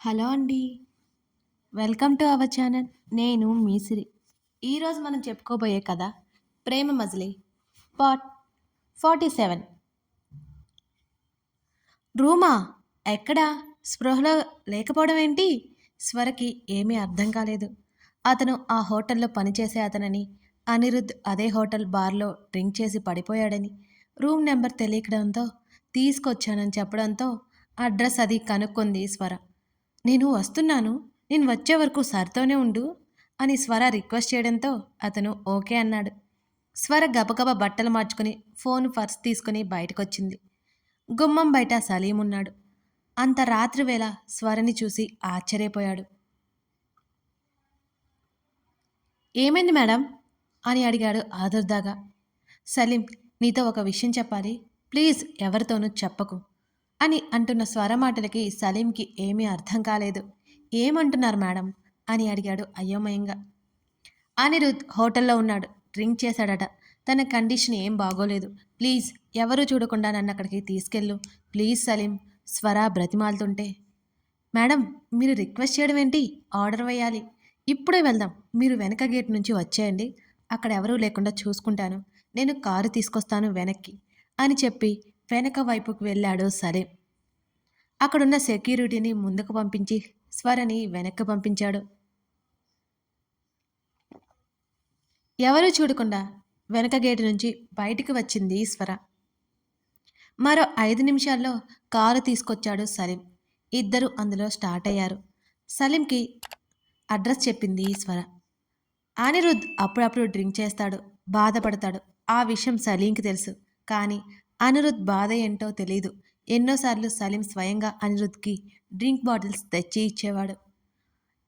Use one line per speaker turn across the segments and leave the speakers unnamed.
Hello అండి. Welcome to our channel. నేను మీ సిరి. ఈరోజు మనం చెప్పుకోబోయే కథ 'ప్రేమ మజిలీ' పార్ట్ 47. రూమా ఎక్కడా? స్పృహలో లేకపోవడం ఏంటి? స్వరకి ఏమీ అర్థం కాలేదు. అతను ఆ హోటల్లో పనిచేసే అతనని, అనిరుద్ అదే హోటల్ బార్లో డ్రింక్ చేసి పడిపోయాడని, రూమ్ నెంబర్ తెలియడంతో తీసుకొచ్చానని చెప్పడంతో అడ్రస్ అది కనుక్కుంది స్వర. నేను వస్తున్నాను. నేను వచ్చే వరకు సర్తోనే ఉండు అని స్వర రిక్వెస్ట్ చేయడంతో అతను ఓకే అన్నాడు. స్వర గబగబా బట్టలు మార్చుకుని ఫోన్ పర్స్ తీసుకుని బయటకొచ్చింది. గుమ్మం బయట సలీం ఉన్నాడు. అంత రాత్రి వేళ స్వరని చూసి ఆశ్చర్యపోయాడు. ఏమైంది మేడం అని అడిగాడు ఆదుర్దాగా. సలీం, నీతో ఒక విషయం చెప్పాలి, ప్లీజ్ ఎవరితోనూ చెప్పకు అని అంటున్న స్వర మాటలకి సలీంకి ఏమీ అర్థం కాలేదు. ఏమంటున్నారు మేడం అని అడిగాడు అయోమయంగా. అనిరుద్ హోటల్లో ఉన్నాడు. డ్రింక్ చేశాడట. తన కండిషన్ ఏం బాగోలేదు. ప్లీజ్ ఎవరూ చూడకుండా నన్ను అక్కడికి తీసుకెళ్ళు ప్లీజ్ సలీం, స్వర బ్రతిమాలుతుంటే. మేడం, మీరు రిక్వెస్ట్ చేయడం ఏంటి? ఆర్డర్ వేయాలి. ఇప్పుడే వెళ్దాం. మీరు వెనక గేట్ నుంచి వచ్చేయండి. అక్కడ ఎవరూ లేకుండా చూసుకుంటాను. నేను కారు తీసుకొస్తాను వెనక్కి అని చెప్పి వెనక వైపుకు వెళ్ళాడు సలీం. అక్కడున్న సెక్యూరిటీని ముందుకు పంపించి స్వరని వెనక్కి పంపించాడు. ఎవరూ చూడకుండా వెనక గేటు నుంచి బయటికి వచ్చింది స్వర. మరో 5 నిమిషాల్లో కారు తీసుకొచ్చాడు సలీం. ఇద్దరు అందులో స్టార్ట్ అయ్యారు. సలీంకి అడ్రస్ చెప్పింది స్వర. అనిరుద్ అప్పుడప్పుడు డ్రింక్ చేస్తాడు, బాధపడతాడు. ఆ విషయం సలీంకి తెలుసు. కానీ అనిరుద్ బాధ ఏంటో తెలీదు. ఎన్నోసార్లు సలీం స్వయంగా అనిరుద్కి డ్రింక్ బాటిల్స్ తెచ్చి ఇచ్చేవాడు.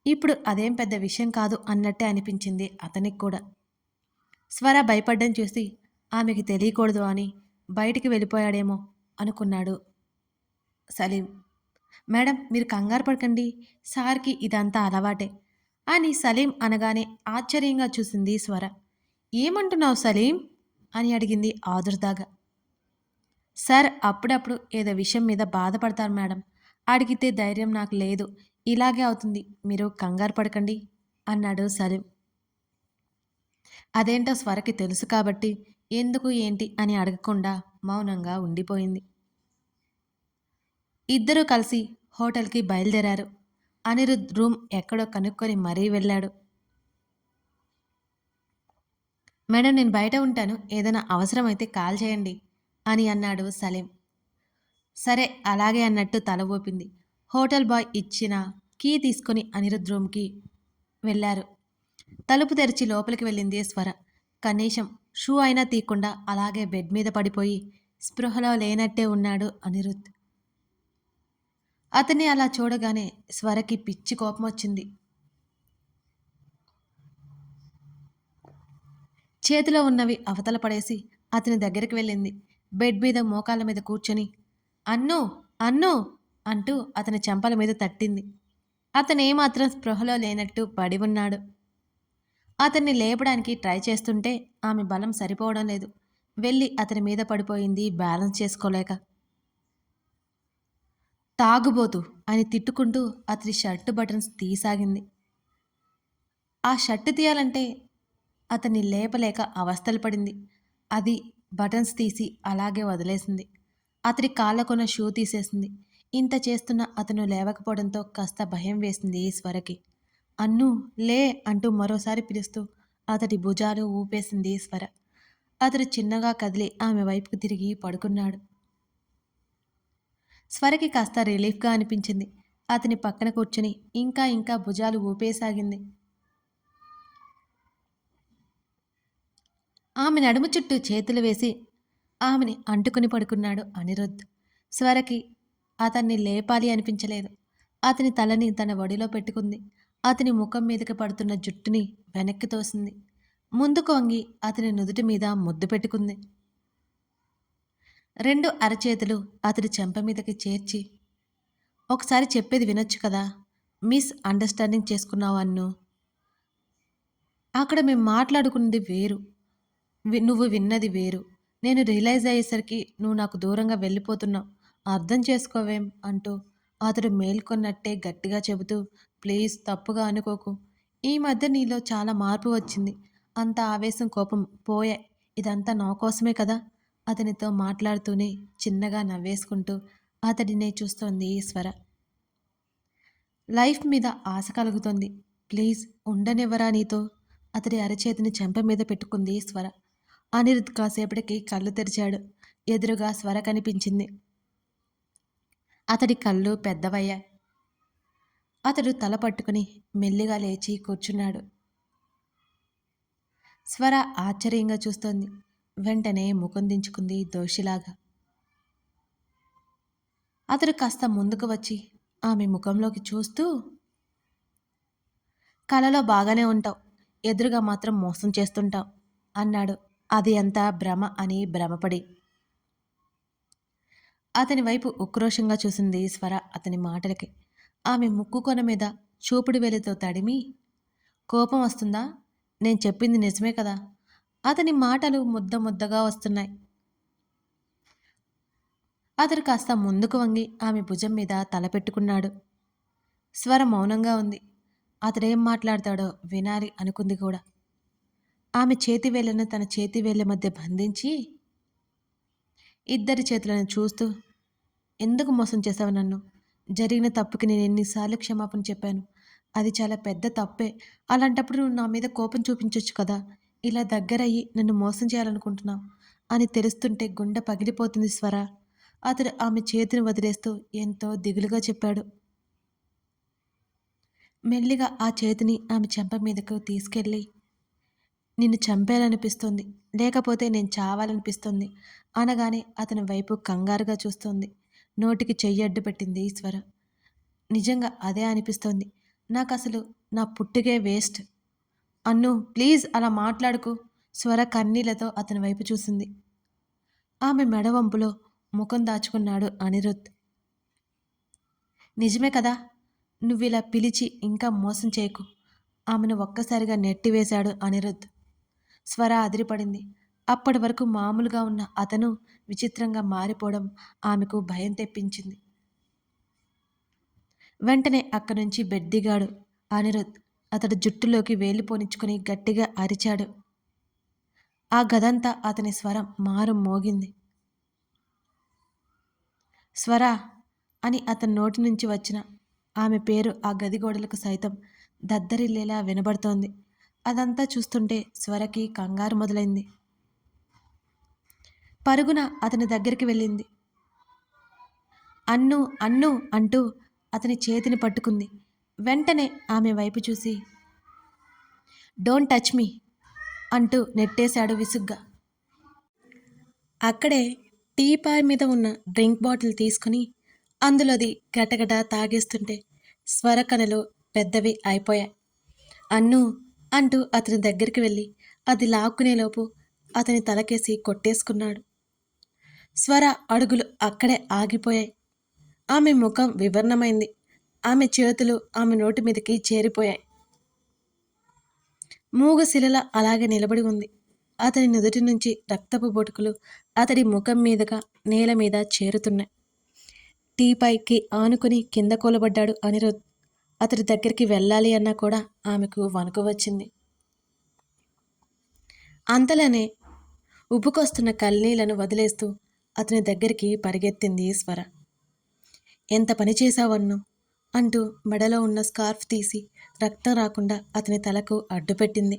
ఇప్పుడు అదేం పెద్ద విషయం కాదు అన్నట్టే అనిపించింది అతనికి కూడా. స్వర భయపడ్డం చూసి ఆమెకి తెలియకూడదు అని బయటికి వెళ్ళిపోయాడేమో అనుకున్నాడు సలీం. మేడం, మీరు కంగారు పడకండి, సార్కి ఇదంతా అలవాటే అని సలీం అనగానే ఆశ్చర్యంగా చూసింది స్వర. ఏమంటున్నావు సలీం అని అడిగింది ఆదుర్దాగా. సార్ అప్పుడప్పుడు ఏదో విషయం మీద బాధపడతారు మేడం. అడిగితే ధైర్యం నాకు లేదు. ఇలాగే అవుతుంది. మీరు కంగారు పడకండి అన్నాడు సలీం. అదేంటో స్వరకి తెలుసు కాబట్టి ఎందుకు ఏంటి అని అడగకుండా మౌనంగా ఉండిపోయింది. ఇద్దరూ కలిసి హోటల్కి బయలుదేరారు. అనిరుద్ రూమ్ ఎక్కడో కనుక్కొని మరీ వెళ్ళాడు. మేడం, నేను బయట ఉంటాను, ఏదైనా అవసరమైతే కాల్ చేయండి అని అన్నాడు సలీం. సరే అలాగే అన్నట్టు తల ఊపింది. హోటల్ బాయ్ ఇచ్చిన కీ తీసుకుని అనిరుద్ రూమ్కి వెళ్ళారు. తలుపు తెరిచి లోపలికి వెళ్ళింది స్వర. కనీసం షూ అయినా తీయకుండా అలాగే బెడ్ మీద పడిపోయి స్పృహలో లేనట్టే ఉన్నాడు అనిరుద్. అతన్ని అలా చూడగానే స్వరకి పిచ్చి కోపం వచ్చింది. చేతిలో ఉన్నవి అవతల పడేసి అతని దగ్గరికి వెళ్ళింది. బెడ్ మీద మోకాళ్ళ మీద కూర్చొని అన్నో అన్నో అంటూ అతని చెంపల మీద తట్టింది. అతనేమాత్రం స్పృహలో లేనట్టు పడి ఉన్నాడు. అతన్ని లేపడానికి ట్రై చేస్తుంటే ఆమె బలం సరిపోవడం లేదు. వెళ్ళి అతని మీద పడిపోయింది బ్యాలెన్స్ చేసుకోలేక. తాగుబోతు అని తిట్టుకుంటూ అతని షర్టు బటన్స్ తీసాగింది. ఆ షర్టు తీయాలంటే అతన్ని లేపలేక అవస్థలు పడింది. అది బటన్స్ తీసి అలాగే వదిలేసింది. అతడి కాళ్ళకున్న షూ తీసేసింది. ఇంత చేస్తున్న అతను లేవకపోవడంతో కాస్త భయం వేసింది స్వరకి. అన్ను లే అంటూ మరోసారి పిలుస్తూ అతడి భుజాలు ఊపేసింది స్వర. అతడు చిన్నగా కదిలి ఆమె వైపుకు తిరిగి పడుకున్నాడు. స్వరకి కాస్త రిలీఫ్గా అనిపించింది. అతని పక్కన కూర్చుని ఇంకా ఇంకా భుజాలు ఊపేసాగింది. ఆమె నడుము చుట్టూ చేతులు వేసి ఆమెని అంటుకుని పడుకున్నాడు అనిరుద్. స్వరకి అతన్ని లేపాలి అనిపించలేదు. అతని తలని తన ఒడిలో పెట్టుకుంది. అతని ముఖం మీదకి పడుతున్న జుట్టుని వెనక్కి తోసింది. ముందుకు వంగి అతని నుదుటి మీద ముద్దు పెట్టుకుంది. 2 అరచేతులు అతడి చెంప మీదకి చేర్చి, ఒకసారి చెప్పేది వినొచ్చు కదా, మిస్ అండర్స్టాండింగ్ చేసుకున్నావు అన్ను. అక్కడ మేము మాట్లాడుకున్నది వేరు, నువ్వు విన్నది వేరు. నేను రియలైజ్ అయ్యేసరికి నువ్వు నాకు దూరంగా వెళ్ళిపోతున్నావు. అర్థం చేసుకోవేం అంటూ అతడు మేల్కొన్నట్టే గట్టిగా చెబుతూ, ప్లీజ్ తప్పుగా అనుకోకు. ఈ మధ్య నీలో చాలా మార్పు వచ్చింది. అంత ఆవేశం, కోపం పోయాయి. ఇదంతా నా కోసమే కదా. అతనితో మాట్లాడుతూనే చిన్నగా నవ్వేసుకుంటూ అతడినే చూస్తోంది ఈశ్వర. లైఫ్ మీద ఆశ కలుగుతోంది. ప్లీజ్ ఉండనివ్వరా నీతో? అతడి అరచేతిని చెంప మీద పెట్టుకుంది స్వర. అనిరుద్ కాసేపటికి కళ్ళు తెరిచాడు. ఎదురుగా స్వర కనిపించింది. అతడి కళ్ళు పెద్దవయ్యాయి. అతడు తల పట్టుకుని మెల్లిగా లేచి కూర్చున్నాడు. స్వర ఆశ్చర్యంగా చూస్తోంది. వెంటనే ముఖం దించుకుంది దోషిలాగా. అతడు కాస్త ముందుకు వచ్చి ఆమె ముఖంలోకి చూస్తూ, కలలో బాగానే ఉంటావు, ఎదురుగా మాత్రం మోసం చేస్తుంటావు అన్నాడు. అది అంతా భ్రమ అని భ్రమపడి. అతని వైపు ఉక్రోషంగా చూసింది స్వర అతని మాటలకి. ఆమె ముక్కు కొన మీద చూపుడు వేలితో తడిమి, కోపం వస్తుందా? నేను చెప్పింది నిజమే కదా. అతని మాటలు ముద్ద ముద్దగా వస్తున్నాయి. అతడు కాస్త ముందుకు వంగి ఆమె భుజం మీద తలపెట్టుకున్నాడు. స్వర మౌనంగా ఉంది. అతడేం మాట్లాడతాడో వినాలి అనుకుంది కూడా. ఆమె చేతివేళ్లను తన చేతివేళ్ల మధ్య బంధించి ఇద్దరి చేతులను చూస్తూ, ఎందుకు మోసం చేశావు నన్ను? జరిగిన తప్పుకి నేను ఎన్నిసార్లు క్షమాపణ చెప్పాను. అది చాలా పెద్ద తప్పే. అలాంటప్పుడు నువ్వు నా మీద కోపం చూపించొచ్చు కదా. ఇలా దగ్గరయ్యి నన్ను మోసం చేయాలనుకుంటున్నావు అని తెలుస్తుంటే గుండె పగిలిపోతుంది స్వర. అతడు ఆమె చేతిని వదిలేస్తూ ఎంతో దిగులుగా చెప్పాడు. మెల్లిగా ఆ చేతిని ఆమె చెంప మీదకు తీసుకెళ్ళి, నిన్ను చంపేయాలనిపిస్తుంది, లేకపోతే నేను చావాలనిపిస్తుంది అనగానే అతని వైపు కంగారుగా చూస్తోంది. నోటికి చెయ్యడ్డు పెట్టింది ఈశ్వర. నిజంగా అదే అనిపిస్తోంది. నాకు అసలు నా పుట్టుకే వేస్ట్. అన్ను ప్లీజ్ అలా మాట్లాడుకు. స్వర కన్నీళ్లతో అతని వైపు చూసింది. ఆమె మెడవంపులో ముఖం దాచుకున్నాడు అనిరుద్. నిజమే కదా. నువ్విలా పిలిచి ఇంకా మోసం చేయకు. ఆమెను ఒక్కసారిగా నెట్టివేశాడు అనిరుద్. స్వర అదిరిపడింది. అప్పటి వరకు మామూలుగా ఉన్న అతను విచిత్రంగా మారిపోవడం ఆమెకు భయం తెప్పించింది. వెంటనే అక్కడి నుంచి బెడ్ దిగాడు అనిరుద్. అతడు జుట్టులోకి వేలు పోనిచ్చుకుని గట్టిగా అరిచాడు. ఆ గదంతా అతని స్వరం మారు మోగింది. స్వరా అని అతని నోటి నుంచి వచ్చిన ఆమె పేరు ఆ గది గోడలకు సైతం దద్దరిల్లేలా వినబడుతోంది. అదంతా చూస్తుంటే స్వరకి కంగారు మొదలైంది. పరుగున అతని దగ్గరికి వెళ్ళింది. అన్ను అన్ను అంటూ అతని చేతిని పట్టుకుంది. వెంటనే ఆమె వైపు చూసి, డోంట్ టచ్ మీ అంటూ నెట్టేశాడు విసుగ్గా. అక్కడే టీపాయ్ మీద ఉన్న డ్రింక్ బాటిల్ తీసుకుని అందులోది గటగట తాగేస్తుంటే స్వర కనులు పెద్దవి అయిపోయాయి. అన్ను అంటూ అతని దగ్గరికి వెళ్ళి అది లాక్కునేలోపు అతని తలకేసి కొట్టేసుకున్నాడు. స్వర అడుగులు అక్కడే ఆగిపోయాయి. ఆమె ముఖం వివర్ణమైంది. ఆమె చేతులు ఆమె నోటి మీదకి చేరిపోయాయి. మూగశిలల అలాగే నిలబడి ఉంది. అతని నుదుటి నుంచి రక్తపు బొటుకులు అతడి ముఖం మీదుగా నేల మీద చేరుతున్నాయి. టీపైకి ఆనుకుని కింద కూలబడ్డాడు అనిరుద్. అతడి దగ్గరికి వెళ్ళాలి అన్నా కూడా ఆమెకు వణుకు వచ్చింది. అంతలోనే ఉబ్బుకొస్తున్న కన్నీళ్లను వదిలేస్తూ అతని దగ్గరికి పరిగెత్తింది స్వర. ఎంత పని చేశావన్ను అంటూ మెడలో ఉన్న స్కార్ఫ్ తీసి రక్తం రాకుండా అతని తలకు అడ్డుపెట్టింది.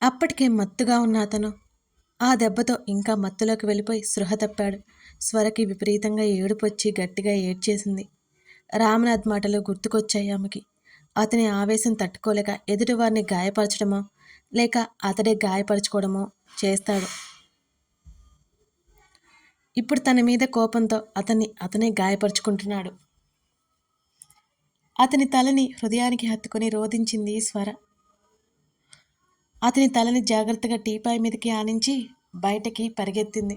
అప్పటికే మత్తుగా ఉన్న అతను ఆ దెబ్బతో ఇంకా మత్తులోకి వెళ్ళిపోయి స్పృహ తప్పాడు. స్వరకి విపరీతంగా ఏడుపొచ్చి గట్టిగా ఏడ్చేసింది. రామనాథ్ మాటలు గుర్తుకొచ్చాయి ఆమెకి. అతని ఆవేశం తట్టుకోలేక ఎదుటివారిని గాయపరచడమో లేక అతడే గాయపరచుకోవడమో చేస్తాడు. ఇప్పుడు తన మీద కోపంతో అతనే గాయపరుచుకుంటున్నాడు. అతని తలని హృదయానికి హత్తుకొని రోధించింది స్వర. అతని తలని జాగ్రత్తగా టీపాయ్ మీదకి ఆనించి బయటకి పరిగెత్తింది.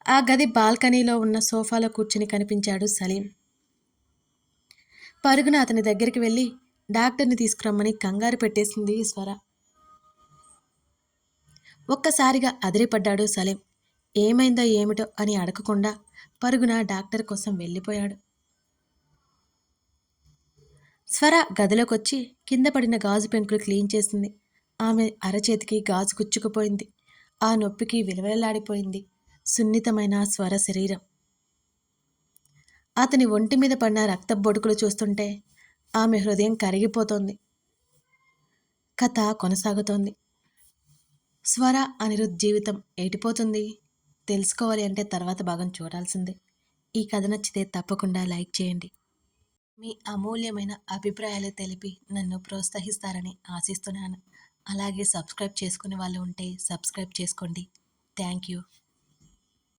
ఆ గది బాల్కనీలో ఉన్న సోఫాలో కూర్చుని కనిపించాడు సలీం. పరుగున అతని దగ్గరికి వెళ్ళి డాక్టర్ని తీసుకురమ్మని కంగారు పెట్టేసింది స్వర. ఒక్కసారిగా అదిరిపడ్డాడు సలీం. ఏమైందో ఏమిటో అని అడగకుండా పరుగున డాక్టర్ కోసం వెళ్ళిపోయాడు. స్వర గదిలోకొచ్చి కింద పడిన గాజు పెంకులు క్లీన్ చేసింది. ఆమె అరచేతికి గాజు గుచ్చుకుపోయింది. ఆ నొప్పికి విలవిలలాడిపోయింది సున్నితమైన స్వర శరీరం. అతని ఒంటి మీద పడిన రక్తపు బొడుకులు చూస్తుంటే ఆమె హృదయం కరిగిపోతోంది. కథ కొనసాగుతోంది. స్వర అనిరుద్ జీవితం ఎటుపోతుంది తెలుసుకోవాలి అంటే తర్వాత భాగం చూడాల్సిందే. ఈ కథ నచ్చితే తప్పకుండా లైక్ చేయండి. మీ అమూల్యమైన అభిప్రాయాలు తెలిపి నన్ను ప్రోత్సహిస్తారని ఆశిస్తున్నాను. అలాగే సబ్స్క్రైబ్ చేసుకునే వాళ్ళు ఉంటే సబ్స్క్రైబ్ చేసుకోండి. Thank you.